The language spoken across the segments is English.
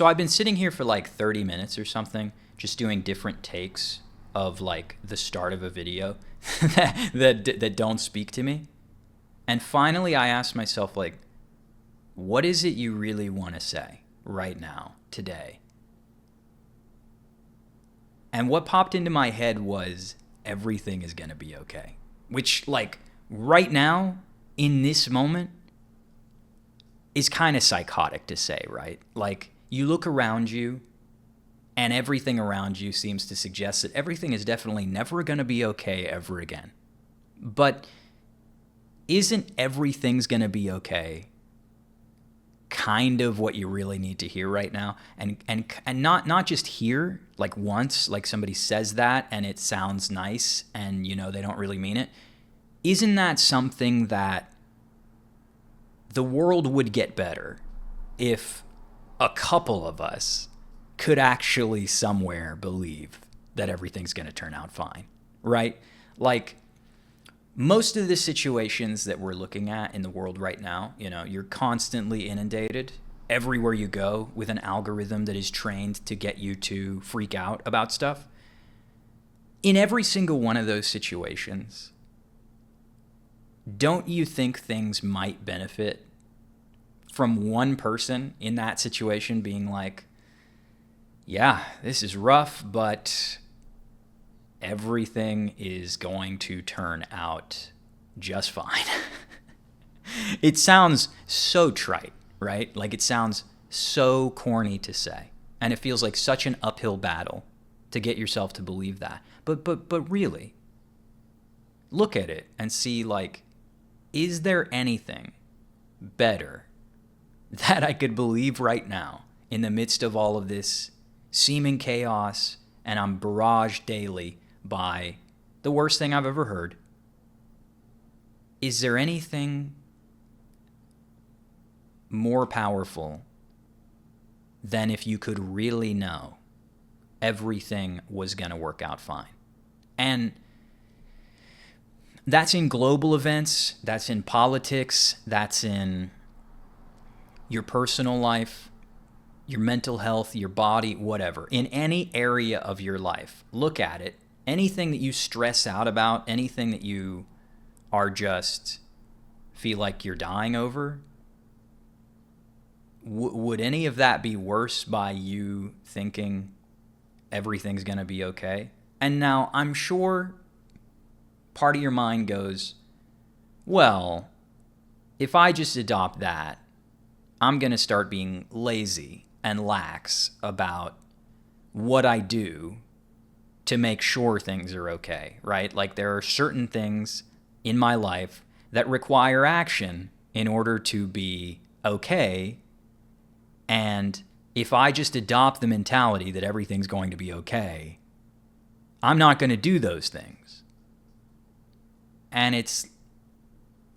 So I've been sitting here for like 30 minutes or something, just doing different takes of like the start of a video that don't speak to me. And finally I asked myself, like, what is it you really want to say right now, today? And what popped into my head was everything is going to be okay. Which, like, right now, in this moment, is kind of psychotic to say, right? Like, you look around you, and everything around you seems to suggest that everything is definitely never going to be okay ever again. But isn't everything's going to be okay kind of what you really need to hear right now? And not just hear, like once, like somebody says that and it sounds nice and, you know, they don't really mean it. Isn't that something that the world would get better if a couple of us could actually somewhere believe that everything's going to turn out fine, right? Like, most of the situations that we're looking at in the world right now, you know, you're constantly inundated everywhere you go with an algorithm that is trained to get you to freak out about stuff. In every single one of those situations, don't you think things might benefit from one person in that situation being like, yeah, this is rough, but everything is going to turn out just fine. It sounds so trite, right? Like, it sounds so corny to say. And it feels like such an uphill battle to get yourself to believe that. But really, look at it and see, like, is there anything better that I could believe right now in the midst of all of this seeming chaos, and I'm barraged daily by the worst thing I've ever heard? Is there anything more powerful than if you could really know everything was going to work out fine? And that's in global events, that's in politics, that's in your personal life, your mental health, your body, whatever. In any area of your life, look at it. Anything that you stress out about, anything that you are just feel like you're dying over, would any of that be worse by you thinking everything's going to be okay? And now I'm sure part of your mind goes, well, if I just adopt that, I'm going to start being lazy and lax about what I do to make sure things are okay, right? Like, there are certain things in my life that require action in order to be okay. And if I just adopt the mentality that everything's going to be okay, I'm not going to do those things. And it's,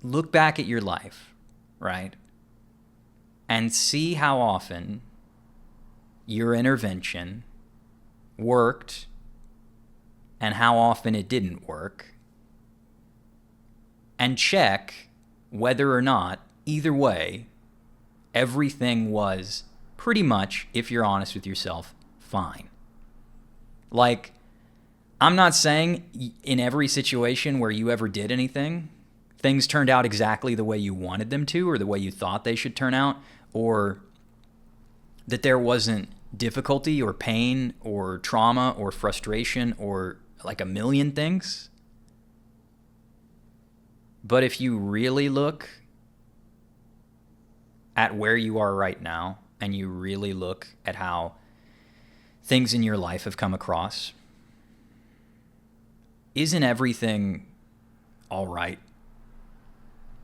look back at your life, right? And see how often your intervention worked and how often it didn't work. And check whether or not, either way, everything was pretty much, if you're honest with yourself, fine. Like, I'm not saying in every situation where you ever did anything, things turned out exactly the way you wanted them to or the way you thought they should turn out, or that there wasn't difficulty or pain or trauma or frustration or like a million things. But if you really look at where you are right now and you really look at how things in your life have come across, isn't everything all right?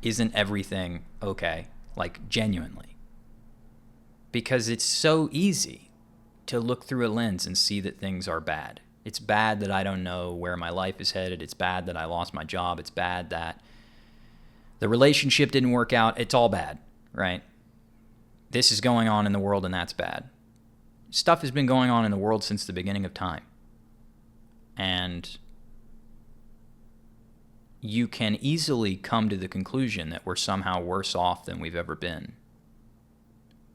Isn't everything okay? Like, genuinely. Because it's so easy to look through a lens and see that things are bad. It's bad that I don't know where my life is headed. It's bad that I lost my job. It's bad that the relationship didn't work out. It's all bad, right? This is going on in the world and that's bad. Stuff has been going on in the world since the beginning of time. And you can easily come to the conclusion that we're somehow worse off than we've ever been.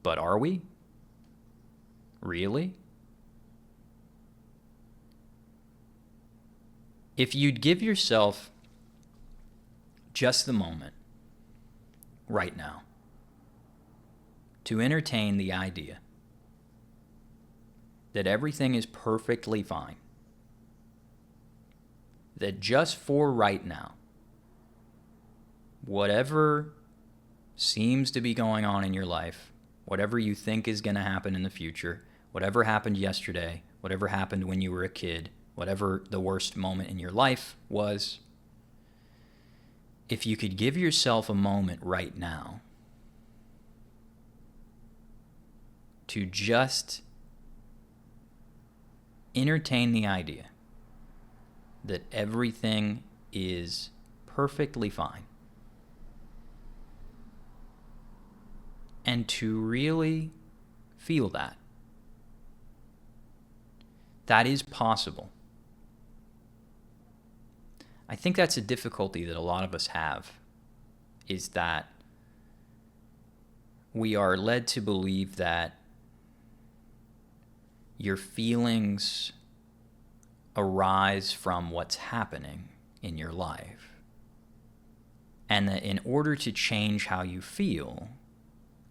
But are we? Really? If you'd give yourself just the moment right now to entertain the idea that everything is perfectly fine, that just for right now, whatever seems to be going on in your life, whatever you think is going to happen in the future, whatever happened yesterday, whatever happened when you were a kid, whatever the worst moment in your life was, if you could give yourself a moment right now to just entertain the idea that everything is perfectly fine, and to really feel that. That is possible. I think that's a difficulty that a lot of us have, is that we are led to believe that your feelings arise from what's happening in your life, and that in order to change how you feel,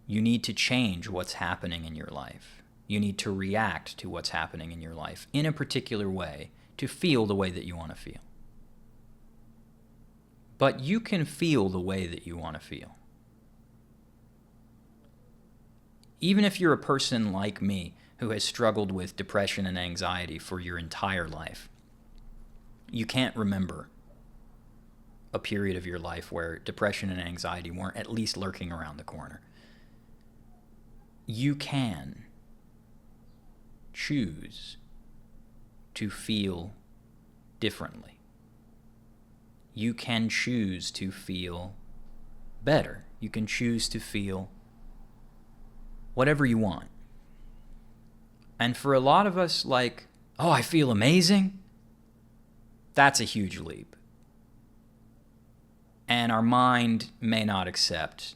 you need to change what's happening in your life. You need to react to what's happening in your life in a particular way to feel the way that you want to feel. But you can feel the way that you want to feel. Even if you're a person like me who has struggled with depression and anxiety for your entire life, you can't remember a period of your life where depression and anxiety weren't at least lurking around the corner. You can choose to feel differently. You can choose to feel better. You can choose to feel whatever you want. And for a lot of us, like, oh, I feel amazing, that's a huge leap. And our mind may not accept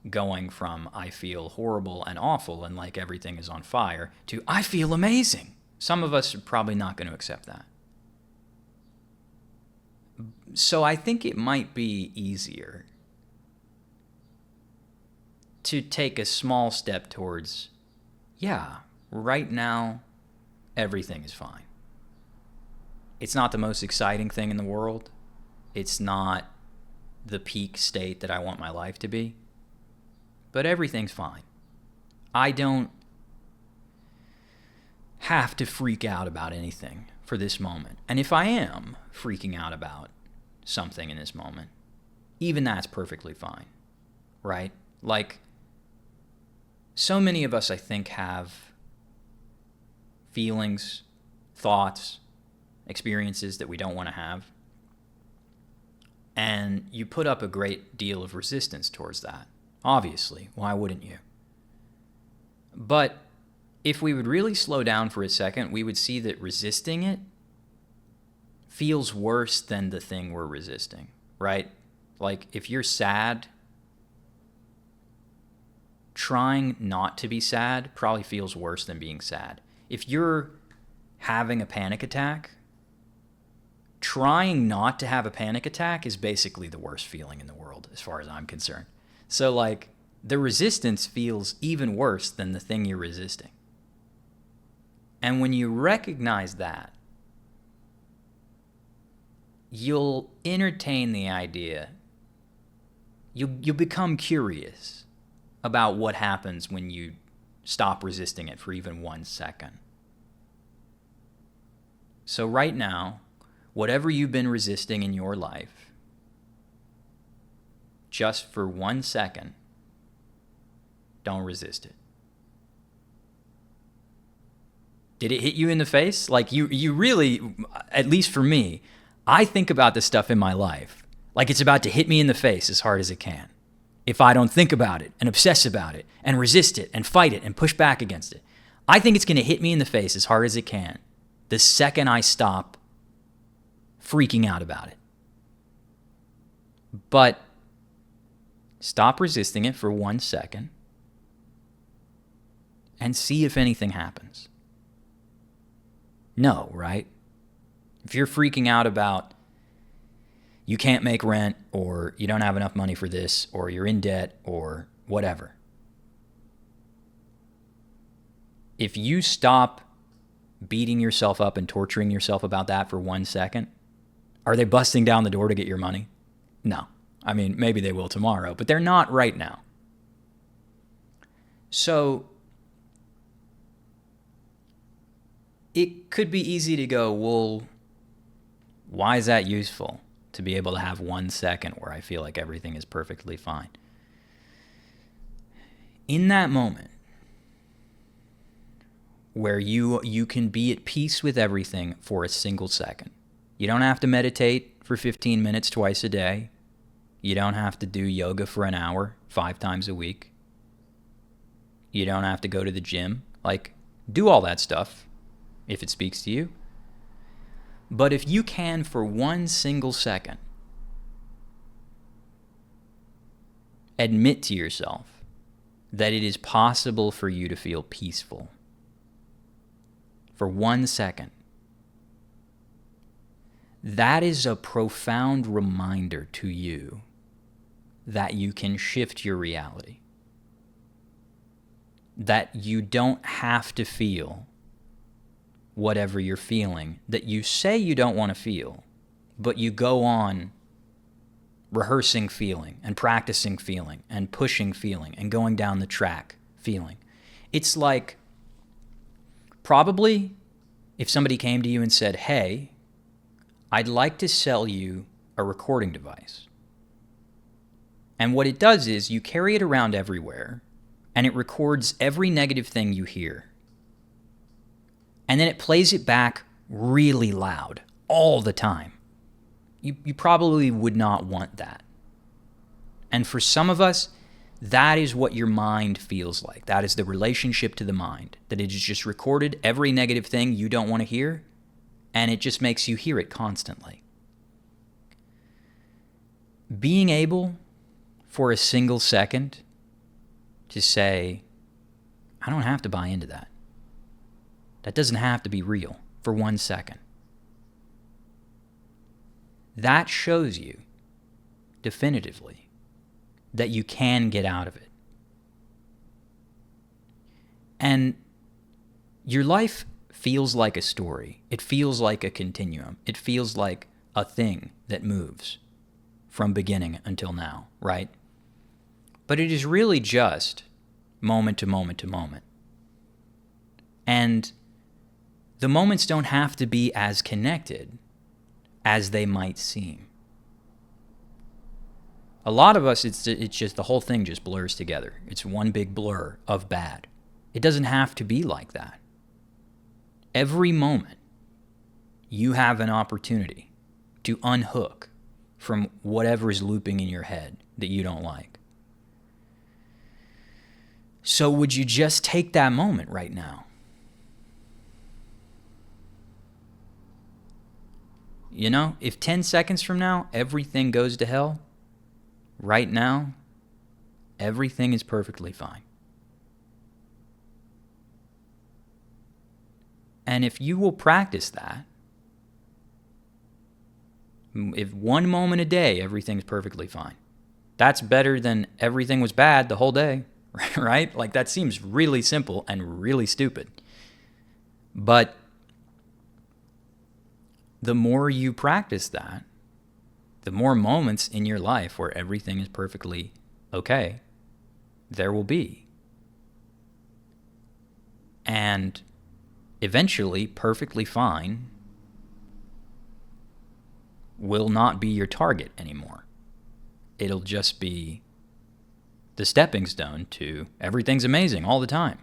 going from I feel horrible and awful and like everything is on fire to I feel amazing. Some of us are probably not going to accept that. So I think it might be easier to take a small step towards, yeah, right now, everything is fine. It's not the most exciting thing in the world. It's not the peak state that I want my life to be. But everything's fine. I don't have to freak out about anything for this moment. And if I am freaking out about something in this moment, even that's perfectly fine, right? Like, so many of us, I think, have feelings, thoughts, experiences that we don't want to have. And you put up a great deal of resistance towards that. Obviously, why wouldn't you? But if we would really slow down for a second, we would see that resisting it feels worse than the thing we're resisting, right? Like, if you're sad, trying not to be sad probably feels worse than being sad. If you're having a panic attack, trying not to have a panic attack is basically the worst feeling in the world, as far as I'm concerned. So, like, the resistance feels even worse than the thing you're resisting. And when you recognize that, you'll entertain the idea, you'll become curious about what happens when you stop resisting it for even 1 second. So right now, whatever you've been resisting in your life, just for 1 second, don't resist it. Did it hit you in the face? Like, you really, at least for me, I think about this stuff in my life like it's about to hit me in the face as hard as it can. If I don't think about it and obsess about it and resist it and fight it and push back against it, I think it's going to hit me in the face as hard as it can the second I stop freaking out about it. But stop resisting it for 1 second and see if anything happens? No, right? If you're freaking out about you can't make rent, or you don't have enough money for this, or you're in debt, or whatever, if you stop beating yourself up and torturing yourself about that for 1 second, are they busting down the door to get your money? No. I mean, maybe they will tomorrow, but they're not right now. So it could be easy to go, well, why is that useful to be able to have 1 second where I feel like everything is perfectly fine? In that moment where you can be at peace with everything for a single second, you don't have to meditate for 15 minutes twice a day. You don't have to do yoga for an hour 5 times a week. You don't have to go to the gym. Like, do all that stuff if it speaks to you. But if you can, for 1 single second, admit to yourself that it is possible for you to feel peaceful. For 1 second. That is a profound reminder to you that you can shift your reality. That you don't have to feel whatever you're feeling that you say you don't want to feel, but you go on rehearsing feeling and practicing feeling and pushing feeling and going down the track feeling. It's like, probably if somebody came to you and said, hey, I'd like to sell you a recording device. And what it does is you carry it around everywhere, and it records every negative thing you hear. And then it plays it back really loud all the time. You probably would not want that. And for some of us, that is what your mind feels like. That is the relationship to the mind. That it is just recorded every negative thing you don't want to hear, and it just makes you hear it constantly. Being able, for a single second, to say, I don't have to buy into that. That doesn't have to be real for 1 second. That shows you definitively that you can get out of it. And your life feels like a story. It feels like a continuum. It feels like a thing that moves from beginning until now, right? But it is really just moment to moment to moment. And the moments don't have to be as connected as they might seem. A lot of us, it's just the whole thing just blurs together. It's one big blur of bad. It doesn't have to be like that. Every moment, you have an opportunity to unhook from whatever is looping in your head that you don't like. So would you just take that moment right now? You know, if 10 seconds from now, everything goes to hell, right now, everything is perfectly fine. And if you will practice that, if 1 moment a day, everything's perfectly fine. That's better than everything was bad the whole day, right? Like, that seems really simple and really stupid. But the more you practice that, the more moments in your life where everything is perfectly okay there will be. And eventually, perfectly fine will not be your target anymore. It'll just be the stepping stone to everything's amazing all the time.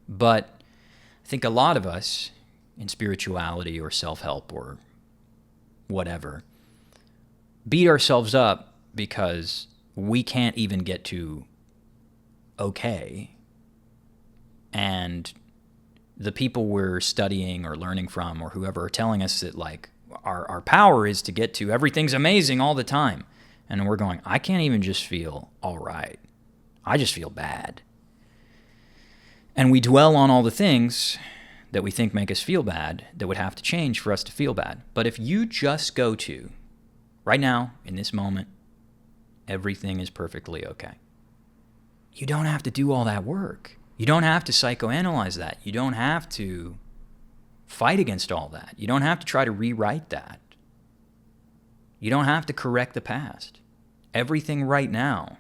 But I think a lot of us in spirituality or self-help or whatever beat ourselves up because we can't even get to okay. And the people we're studying or learning from or whoever are telling us that, like, our power is to get to everything's amazing all the time. And we're going, I can't even just feel all right. I just feel bad. And we dwell on all the things that we think make us feel bad that would have to change for us to feel bad. But if you just go to, right now, in this moment, everything is perfectly okay. You don't have to do all that work. You don't have to psychoanalyze that. You don't have to fight against all that. You don't have to try to rewrite that. You don't have to correct the past. Everything right now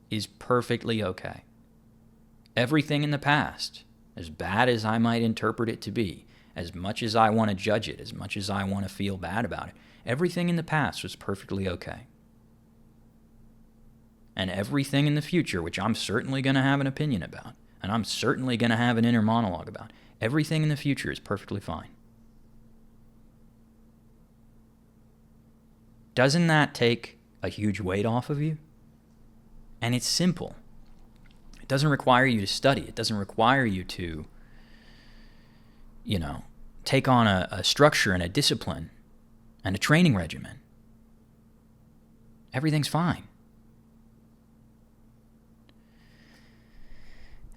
is perfectly okay. Everything in the past, as bad as I might interpret it to be, as much as I want to judge it, as much as I want to feel bad about it, everything in the past was perfectly okay. And everything in the future, which I'm certainly going to have an opinion about, and I'm certainly going to have an inner monologue about, everything in the future is perfectly fine. Doesn't that take a huge weight off of you? And it's simple. It doesn't require you to study. It doesn't require you to, take on a structure and a discipline and a training regimen. Everything's fine.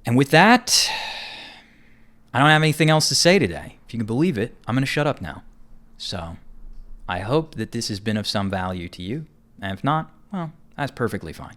And with that, I don't have anything else to say today. If you can believe it, I'm going to shut up now. So I hope that this has been of some value to you. And if not, well, that's perfectly fine.